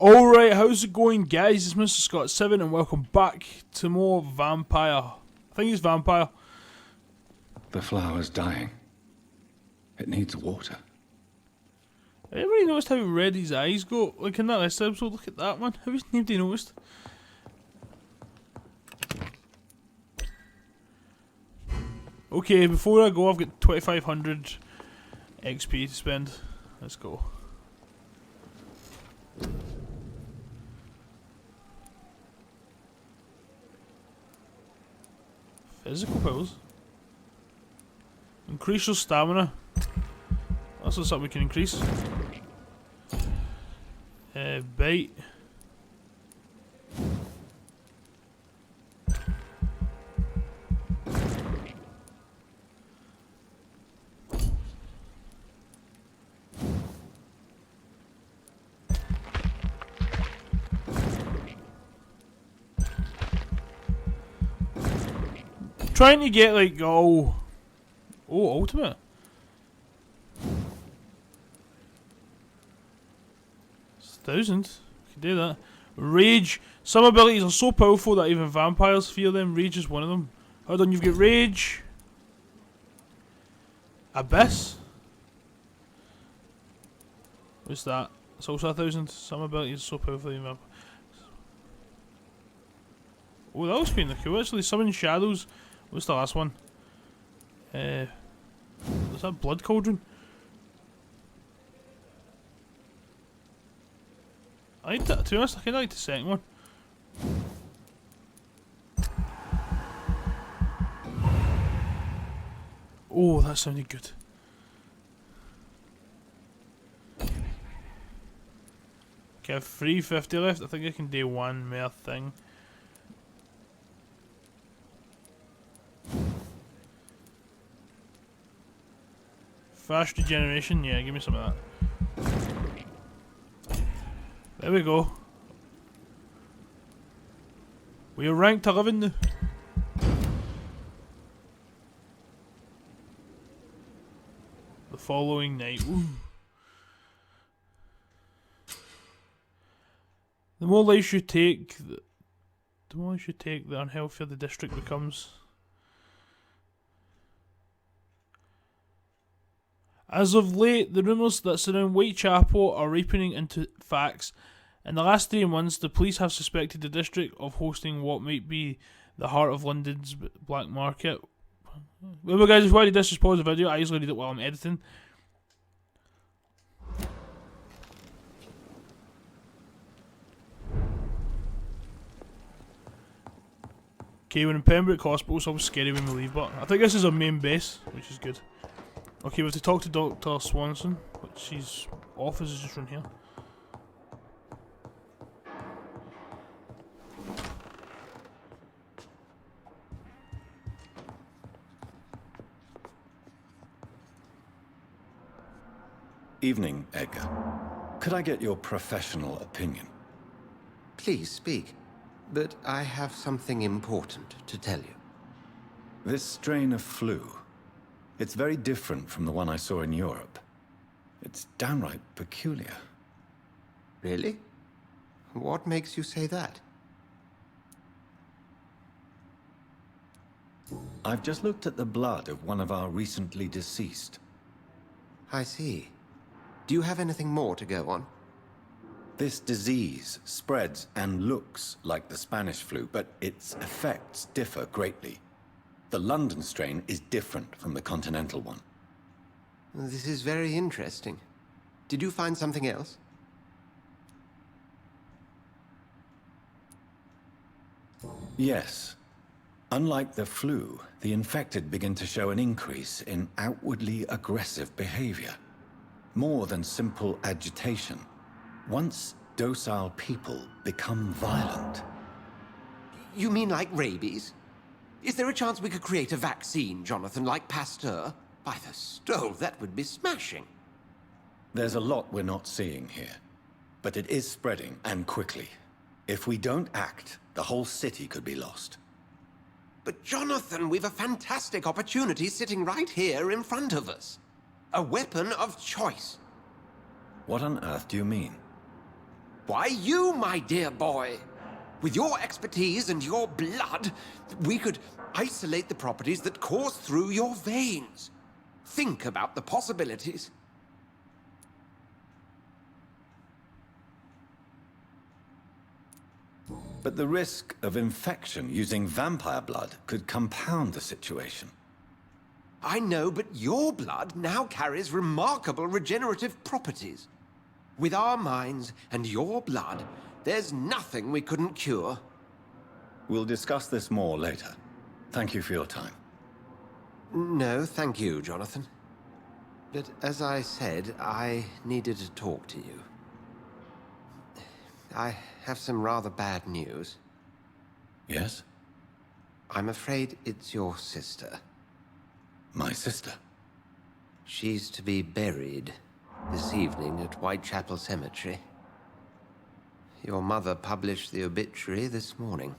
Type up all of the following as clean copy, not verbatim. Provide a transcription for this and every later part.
Alright, how's it going, guys? It's Mr. Scott7 and welcome back to more Vampyr. I think it's Vampyr. The flower's dying. It needs water. Everybody noticed how red his eyes go? Like in that last episode, look at that one. Have you nobody noticed? Okay, before I go, I've got 2500 XP to spend. Let's go. Physical powers. Increase your stamina. That's not something we can increase. Bite. Trying to get like ultimate. It's 1,000. Can do that. Rage. Some abilities are so powerful that even vampires fear them. Rage is one of them. Hold on, you've got Rage. Abyss. What's that? It's also 1,000. Some abilities are so powerful even vampires. Oh, that was kind of cool actually. Summon shadows. What's the last one? Was that Blood Cauldron? To be honest, I kinda like the second one. Oh, that sounded good. Okay, I have 350 left. I think I can do one more thing. Fast regeneration, yeah, give me some of that. There we go. We are ranked 11 now. The following night. Ooh. The more lives you take, the unhealthier the district becomes. As of late, the rumours that surround Whitechapel are ripening into facts. In the last 3 months, the police have suspected the district of hosting what might be the heart of London's black market. Well, guys, if you want to just pause the video, I usually read it while I'm editing. Okay, we're in Pembroke Hospital, so it's scary when we leave, but I think this is our main base, which is good. Okay, we have to talk to Dr. Swanson, which his office is just from here. Evening, Edgar. Could I get your professional opinion? Please speak, but I have something important to tell you. This strain of flu, it's very different from the one I saw in Europe. It's downright peculiar. Really? What makes you say that? I've just looked at the blood of one of our recently deceased. I see. Do you have anything more to go on? This disease spreads and looks like the Spanish flu, but its effects differ greatly. The London strain is different from the continental one. This is very interesting. Did you find something else? Yes. Unlike the flu, the infected begin to show an increase in outwardly aggressive behavior. More than simple agitation. Once docile people become violent. You mean like rabies? Is there a chance we could create a vaccine, Jonathan, like Pasteur? By the stole, that would be smashing. There's a lot we're not seeing here. But it is spreading, and quickly. If we don't act, the whole city could be lost. But Jonathan, we've a fantastic opportunity sitting right here in front of us. A weapon of choice. What on earth do you mean? Why, you, my dear boy. With your expertise and your blood, we could isolate the properties that course through your veins. Think about the possibilities. But the risk of infection using vampire blood could compound the situation. I know, but your blood now carries remarkable regenerative properties. With our minds and your blood, there's nothing we couldn't cure. We'll discuss this more later. Thank you for your time. No, thank you, Jonathan. But as I said, I needed to talk to you. I have some rather bad news. Yes? I'm afraid it's your sister. My sister? She's to be buried this evening at Whitechapel Cemetery. Your mother published the obituary this morning.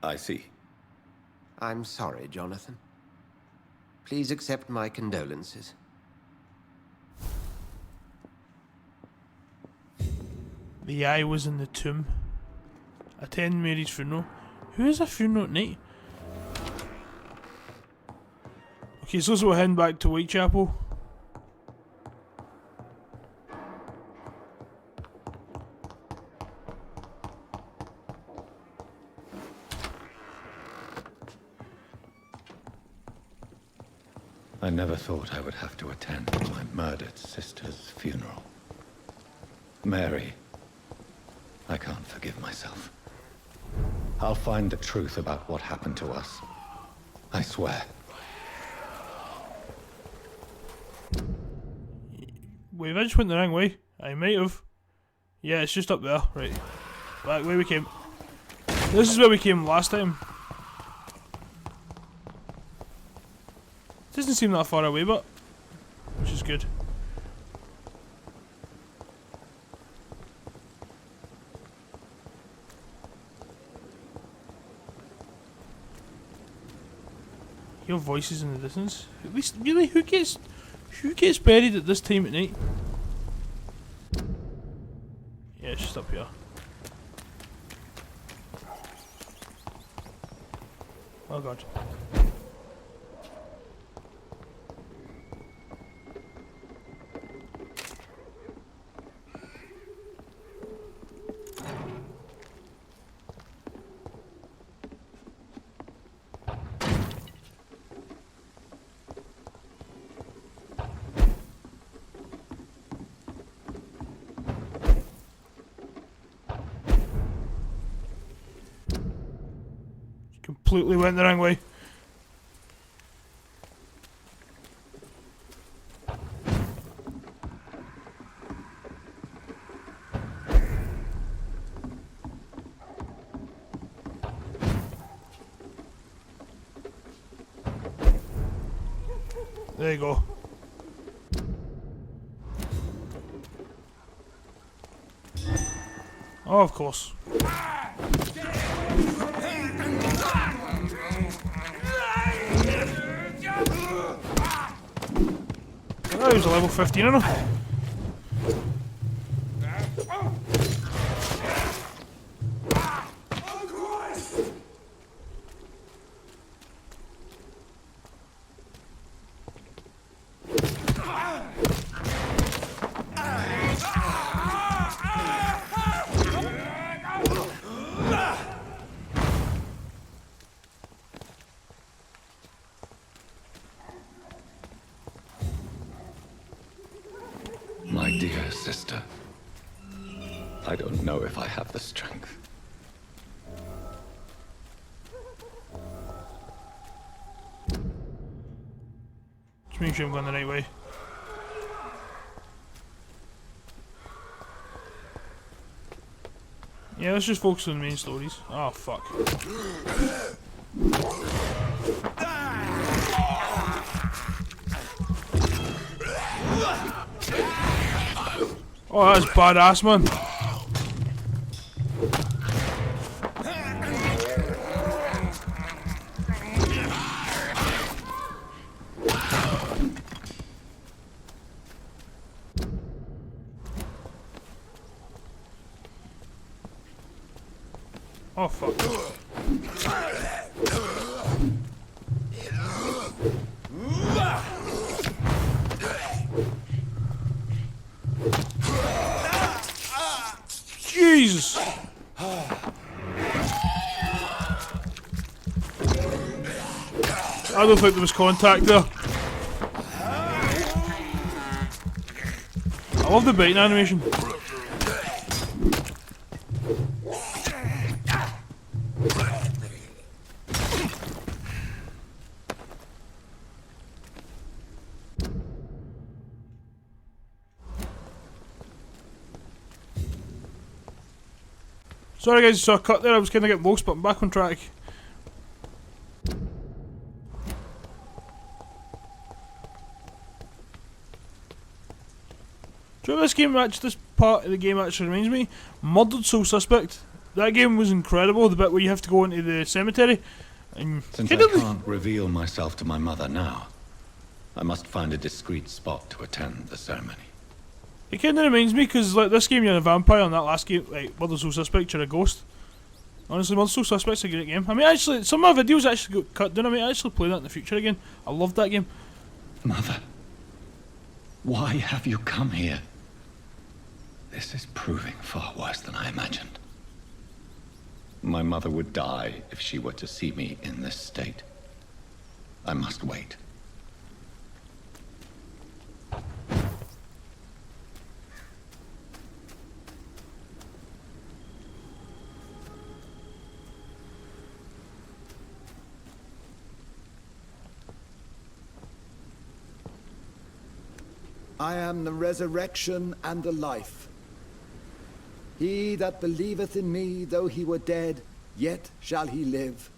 I see. I'm sorry, Jonathan. Please accept my condolences. The eye was in the tomb. Attend Mary's funeral. Who is a funeral at night? Okay, so we're heading back to Whitechapel. I never thought I would have to attend my murdered sister's funeral. Mary, I can't forgive myself. I'll find the truth about what happened to us. I swear. Wait, I just went the wrong way. I might have. Yeah, it's just up there. Right. Back where we came. This is where we came last time. Doesn't seem that far away, but which is good. Your voices in the distance. At least, really, who gets buried at this time at night? Yeah, it's just up here. Oh god. Completely went the wrong way. There you go. Oh, of course. Oh, he was a level 15 on him. My dear sister, I don't know if I have the strength. Just make sure I'm going the right way. Yeah, let's just focus on the main stories. Oh, fuck. Oh, that's badass, man. Oh fuck. Jesus! I don't think there was contact there. I love the biting animation. Sorry guys, saw a cut there, I was kinda getting lost, but I'm back on track. Do you know what this part of the game actually reminds me? Murdered Soul Suspect. That game was incredible, the bit where you have to go into the cemetery. And since I can't reveal myself to my mother now, I must find a discreet spot to attend the ceremony. It kinda reminds me, cause like this game you're a vampire, and that last game, like Murdered Soul Suspect, you're a ghost. Honestly, Murdered Soul Suspect's a great game. I mean, actually, some of my videos actually got cut down. I mean, I actually play that in the future again. I loved that game. Mother, why have you come here? This is proving far worse than I imagined. My mother would die if she were to see me in this state. I must wait. I am the resurrection and the life. He that believeth in me, though he were dead, yet shall he live.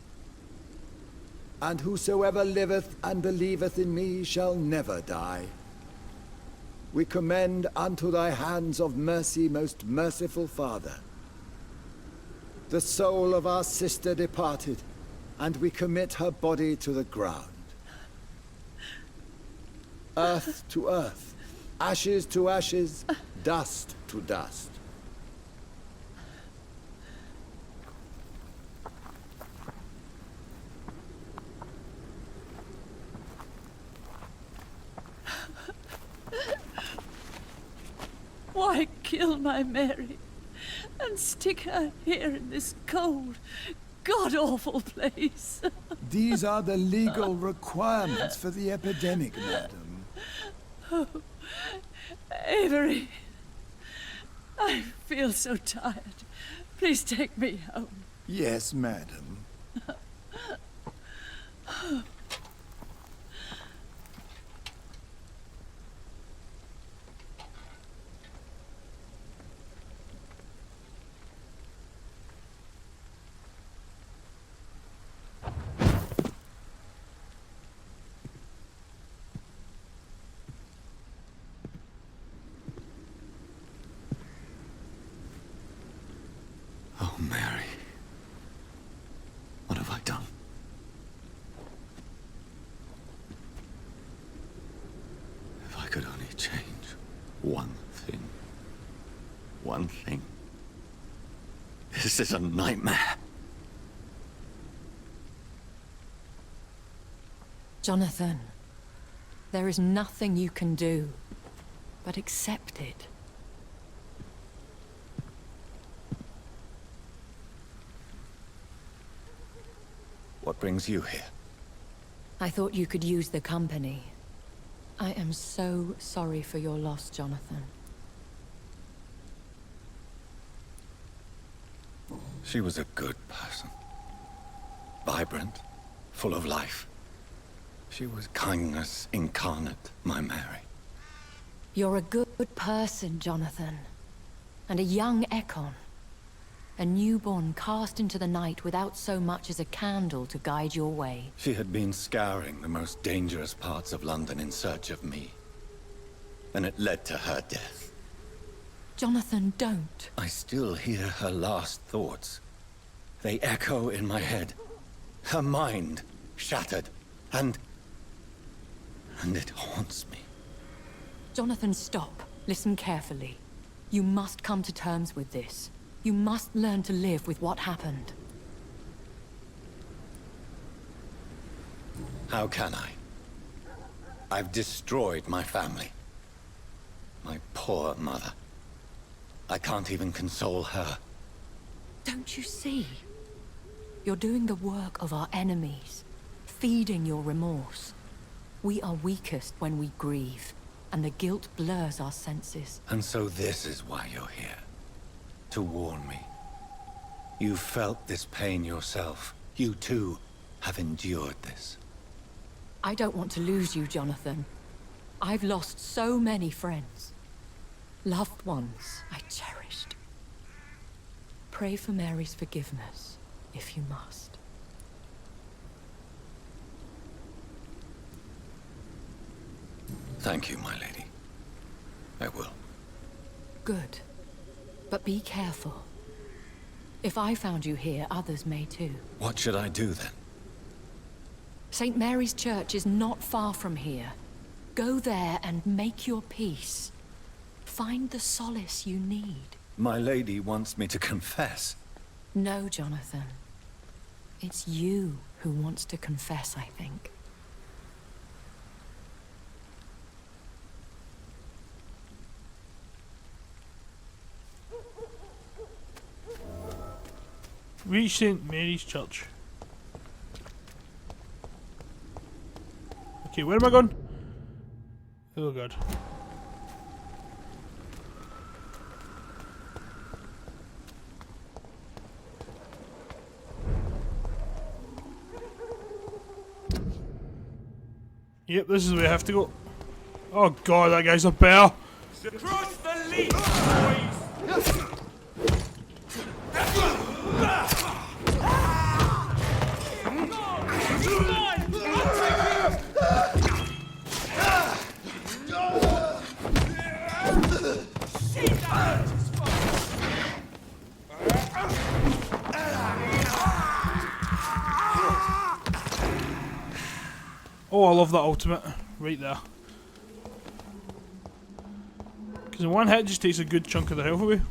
And whosoever liveth and believeth in me shall never die. We commend unto thy hands of mercy, most merciful Father, the soul of our sister departed, and we commit her body to the ground. Earth to earth, ashes to ashes, dust to dust. Why kill my Mary and stick her here in this cold, god-awful place? These are the legal requirements for the epidemic, madam. Oh, Avery, I feel so tired. Please take me home. Yes, madam. Oh, Mary. What have I done? If I could only change one thing. One thing. This is a nightmare. Jonathan, there is nothing you can do but accept it. What brings you here? I thought you could use the company. I am so sorry for your loss, Jonathan. She was a good person. Vibrant, full of life. She was kindness incarnate, my Mary. You're a good person, Jonathan. And a young Ekon. A newborn cast into the night without so much as a candle to guide your way. She had been scouring the most dangerous parts of London in search of me. And it led to her death. Jonathan, don't. I still hear her last thoughts. They echo in my head. Her mind shattered, and it haunts me. Jonathan, stop. Listen carefully. You must come to terms with this. You must learn to live with what happened. How can I? I've destroyed my family. My poor mother. I can't even console her. Don't you see? You're doing the work of our enemies, feeding your remorse. We are weakest when we grieve, and the guilt blurs our senses. And so this is why you're here. To warn me. You've felt this pain yourself. You too have endured this. I don't want to lose you, Jonathan. I've lost so many friends. Loved ones I cherished. Pray for Mary's forgiveness, if you must. Thank you, my lady. I will. Good. But be careful. If I found you here, others may too. What should I do then? St. Mary's Church is not far from here. Go there and make your peace. Find the solace you need. My lady wants me to confess. No, Jonathan. It's you who wants to confess, I think. Reach St. Mary's Church. Okay, where am I going? Oh god. Yep, this is where I have to go. Oh god, that guy's a bear. Cross the lead, boys! Oh, I love that ultimate. Right there. Because in one hit it just takes a good chunk of the health away.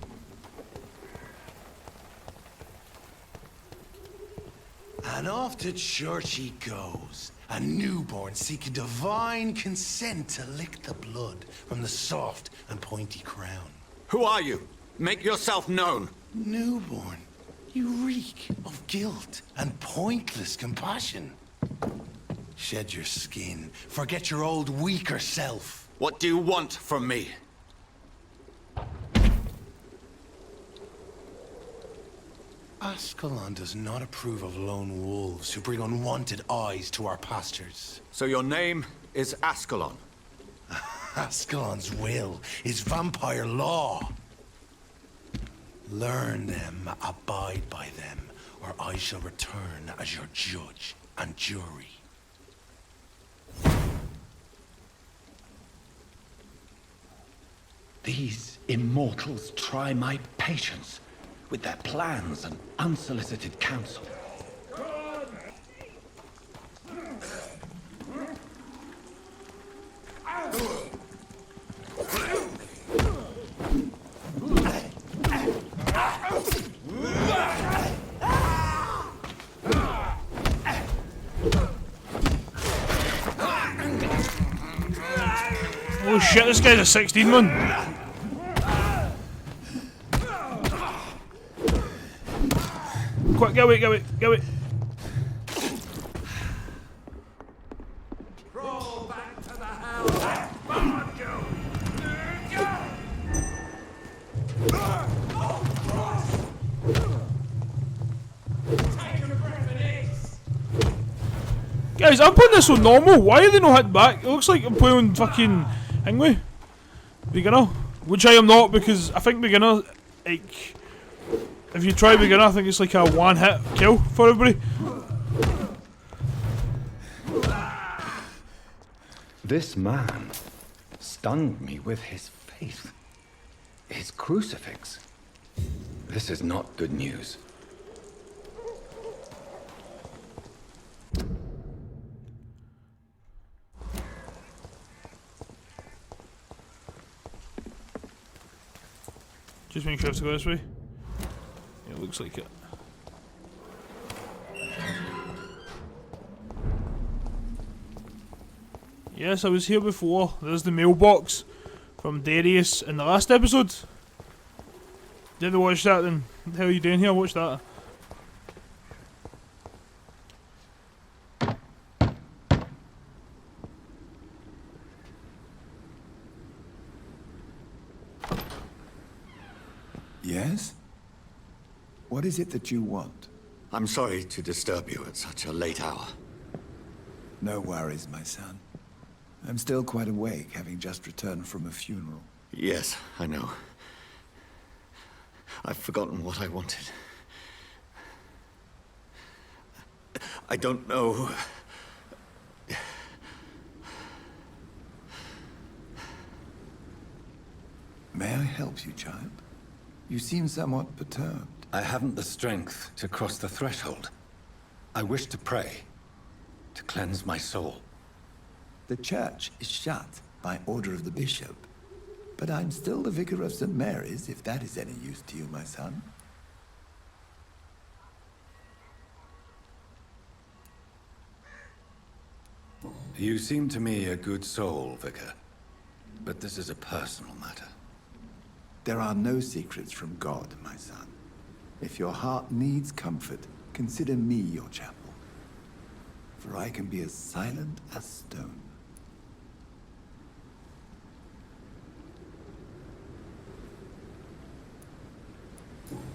And off to church he goes, a newborn seeking divine consent to lick the blood from the soft and pointy crown. Who are you? Make yourself known. Newborn, you reek of guilt and pointless compassion. Shed your skin, forget your old weaker self. What do you want from me? Ascalon does not approve of lone wolves who bring unwanted eyes to our pastures. So your name is Ascalon. Ascalon's will is vampire law. Learn them, abide by them, or I shall return as your judge and jury. These immortals try my patience with their plans and unsolicited counsel. Oh shit, this guy's a 16 man. Quick, get away, get away, get away. Crawl back to the house! Come on, Guys, I'm playing this on normal. Why are they not hitting back? It looks like I'm playing on fucking Hingway. Beginner. Which I am not, because I think beginner, like, if you try beginner, I think it's like a one hit kill for everybody. This man stunned me with his faith. His crucifix. This is not good news. Just make sure I have to go this way. Yeah, it looks like it. Yes, I was here before. There's the mailbox from Darius in the last episode. Did you watch that then? What the hell are you doing here? Watch that. Yes? What is it that you want? I'm sorry to disturb you at such a late hour. No worries, my son. I'm still quite awake, having just returned from a funeral. Yes, I know. I've forgotten what I wanted. I don't know. May I help you, child? You seem somewhat perturbed. I haven't the strength to cross the threshold. I wish to pray, to cleanse my soul. The church is shut by order of the bishop. But I'm still the vicar of St. Mary's, if that is any use to you, my son. You seem to me a good soul, Vicar. But this is a personal matter. There are no secrets from God, my son. If your heart needs comfort, consider me your chapel. For I can be as silent as stone.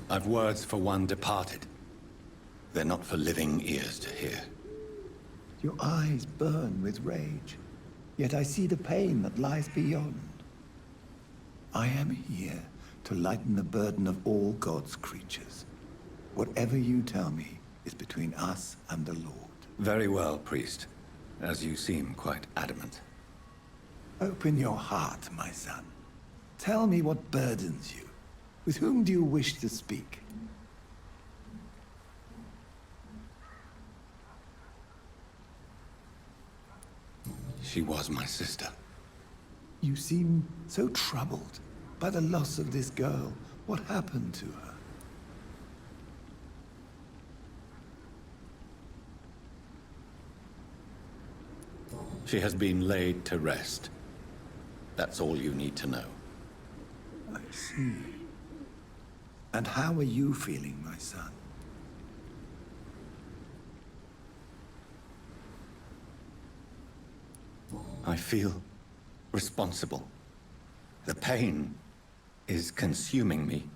I've words for one departed. They're not for living ears to hear. Your eyes burn with rage, yet I see the pain that lies beyond. I am here to lighten the burden of all God's creatures. Whatever you tell me is between us and the Lord. Very well, priest. As you seem quite adamant. Open your heart, my son. Tell me what burdens you. With whom do you wish to speak? She was my sister. You seem so troubled by the loss of this girl. What happened to her? She has been laid to rest. That's all you need to know. I see. And how are you feeling, my son? I feel responsible. The pain is consuming me.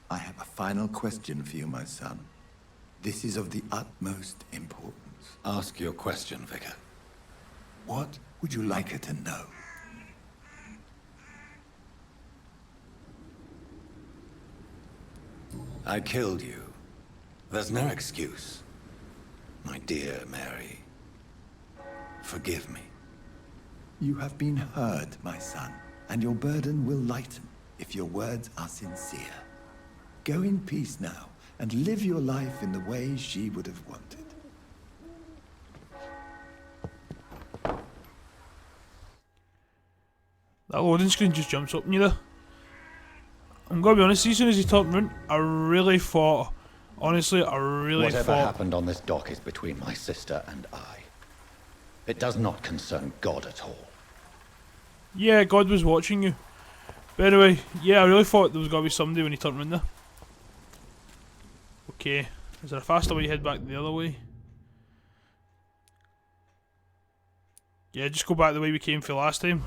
I have a final question for you, my son. This is of the utmost importance. Ask your question, Vicar. What would you like her to know? I killed you. There's no excuse. My dear Mary, forgive me. You have been heard, my son, and your burden will lighten if your words are sincere. Go in peace now, and live your life in the way she would have wanted. That loading screen just jumps up neither. I'm gonna be honest, as soon as he turned round, I really thought, honestly, I really Whatever thought... happened on this dock is between my sister and I. It does not concern God at all. Yeah, God was watching you. But anyway, yeah, I really thought there was gonna be somebody when he turned round there. Okay, is there a faster way to head back the other way? Yeah, just go back the way we came for last time.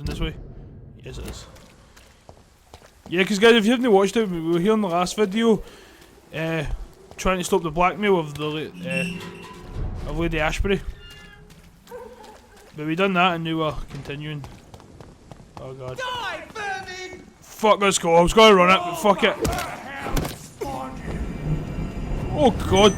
This way? Yes it is. Yeah, because guys, if you haven't watched it, we were here in the last video trying to stop the blackmail of the of Lady Ashbury. But we done that and now we're continuing. Oh god. Die, vermin! Fuck, let's go. I was going to run it, but fuck it. Oh god.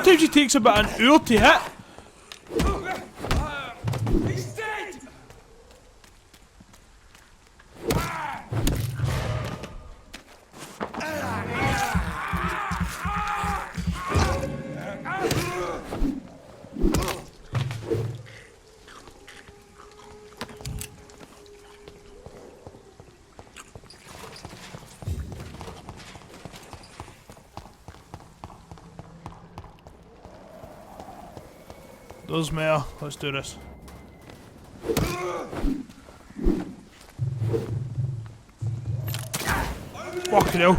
Sometimes he takes about an hour to hit. He's dead! Does matter. Let's do this. Fucking hell.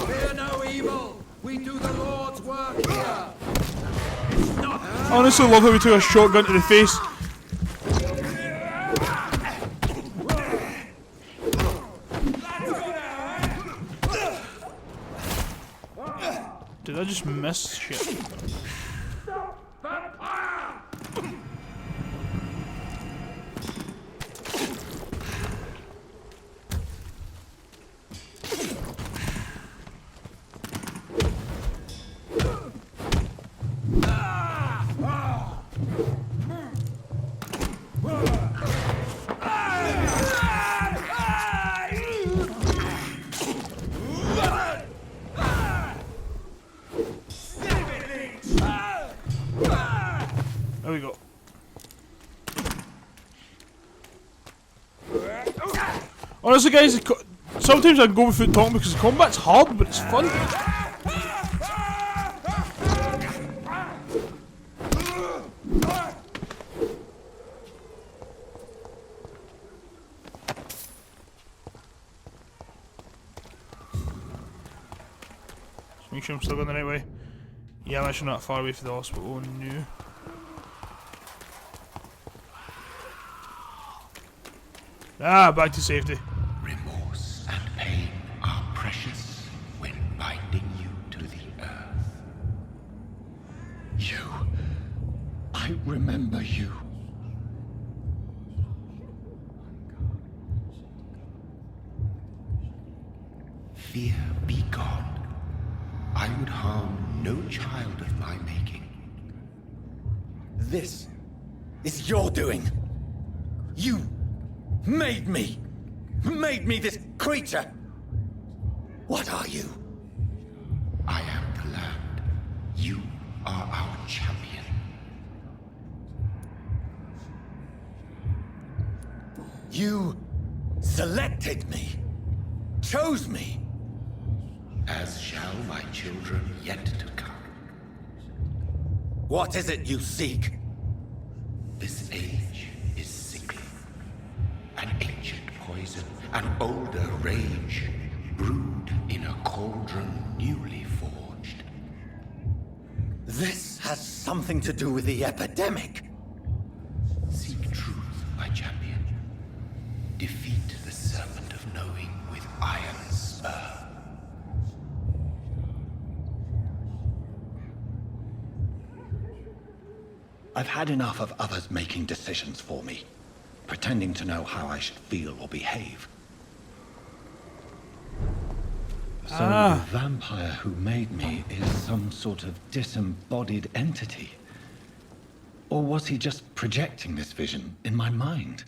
Fear no evil. We do the Lord's work here. I honestly love how he took a shotgun to the face. Did I just miss shit? There we go. Honestly, guys, sometimes I go without talking because the combat's hard, but it's fun. Just make sure I'm still going the right way. Yeah, I'm actually not far away from the hospital. Oh no. Ah, back to safety. Remorse and pain are precious when binding you to the earth. You. I remember you. Fear be gone. I would harm no child of my making. This is your doing. You made me this creature. What are you? I am the land. You are our champion. You selected me, chose me. As shall my children yet to come. What is it you seek? This age is sickly. An ancient poison, an older rage, brewed in a cauldron newly forged. This has something to do with the epidemic. Seek truth, my champion. Defeat the serpent of knowing with iron spur. I've had enough of others making decisions for me, pretending to know how I should feel or behave. So the vampire who made me is some sort of disembodied entity? Or was he just projecting this vision in my mind?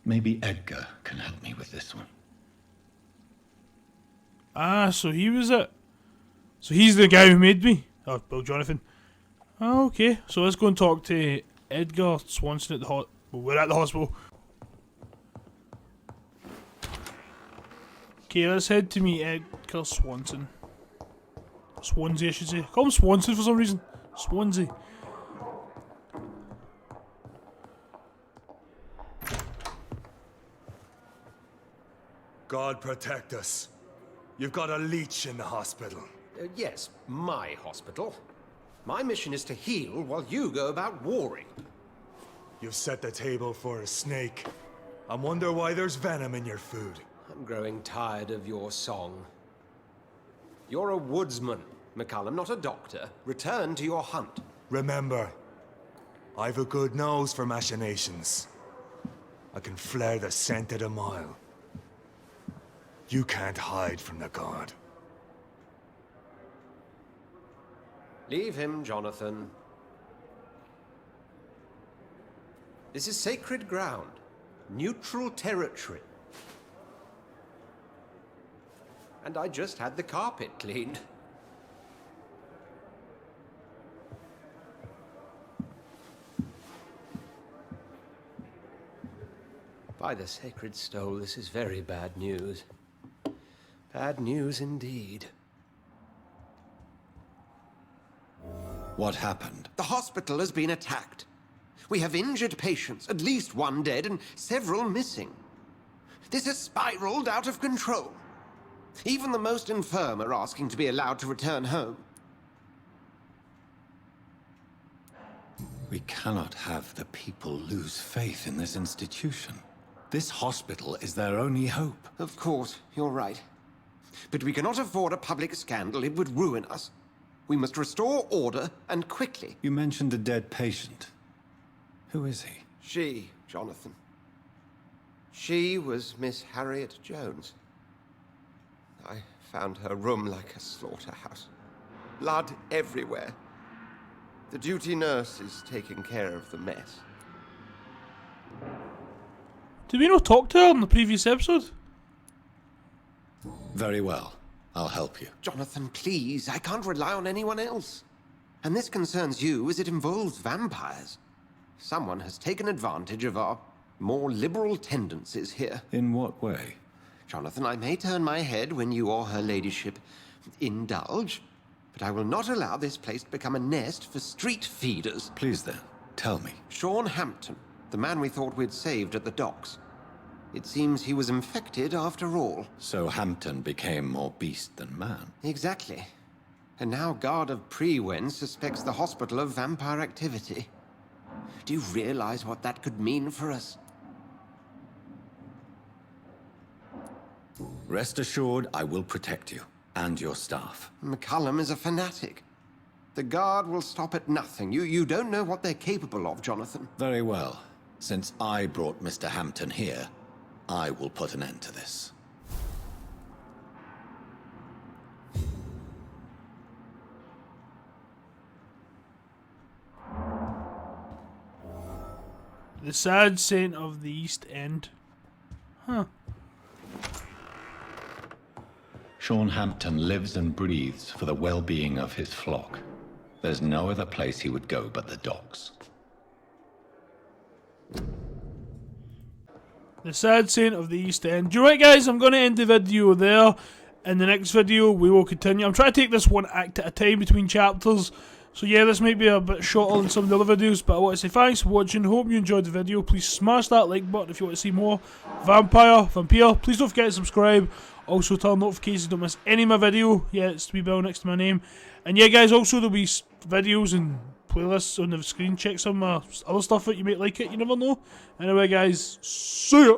Maybe Edgar can help me with this one. So he was it. So he's the guy who made me. Oh, Bill Jonathan. Oh, okay, so let's go and talk to Edgar Swanson at the well, we're at the hospital. Okay, let's head to meet Edgar Swanson. Swansea, I should say. I call him Swanson for some reason. Swansea. God protect us. You've got a leech in the hospital. Yes, my hospital. My mission is to heal while you go about warring. You've set the table for a snake. I wonder why there's venom in your food. I'm growing tired of your song. You're a woodsman, McCallum, not a doctor. Return to your hunt. Remember, I've a good nose for machinations. I can flare the scent at a mile. You can't hide from the god. Leave him, Jonathan. This is sacred ground. Neutral territory. And I just had the carpet cleaned. By the sacred stole, this is very bad news. Bad news indeed. What happened? The hospital has been attacked. We have injured patients, at least one dead and several missing. This has spiraled out of control. Even the most infirm are asking to be allowed to return home. We cannot have the people lose faith in this institution. This hospital is their only hope. Of course, you're right. But we cannot afford a public scandal. It would ruin us. We must restore order, and quickly. You mentioned a dead patient. Who is he? She, Jonathan. She was Miss Harriet Jones. I found her room like a slaughterhouse. Blood everywhere. The duty nurse is taking care of the mess. Did we not talk to her in the previous episode? Very well. I'll help you. Jonathan, please. I can't rely on anyone else. And this concerns you as it involves vampires. Someone has taken advantage of our more liberal tendencies here. In what way? Jonathan, I may turn my head when you or her ladyship indulge, but I will not allow this place to become a nest for street feeders. Please then, tell me. Sean Hampton, the man we thought we'd saved at the docks. It seems he was infected after all. So Hampton became more beast than man. Exactly. And now Guard of Prewen suspects the hospital of vampire activity. Do you realize what that could mean for us? Rest assured, I will protect you and your staff. McCullum is a fanatic. The Guard will stop at nothing. You don't know what they're capable of, Jonathan. Very well. Since I brought Mr. Hampton here, I will put an end to this. The sad saint of the East End. Huh. Sean Hampton lives and breathes for the well-being of his flock. There's no other place he would go but the docks. The sad saint of the East End. You right, guys? I'm going to end the video there. In the next video, we will continue. I'm trying to take this one act at a time between chapters. So yeah, this might be a bit shorter than some of the other videos, but I want to say thanks for watching. Hope you enjoyed the video. Please smash that like button if you want to see more Vampyr. Please don't forget to subscribe. Also turn notifications so you don't miss any of my video. Yeah, it's the wee bell next to my name. And yeah, guys, also there'll be videos and playlists on the screen. Check some other stuff out. You might like it. You never know. Anyway, guys, see ya.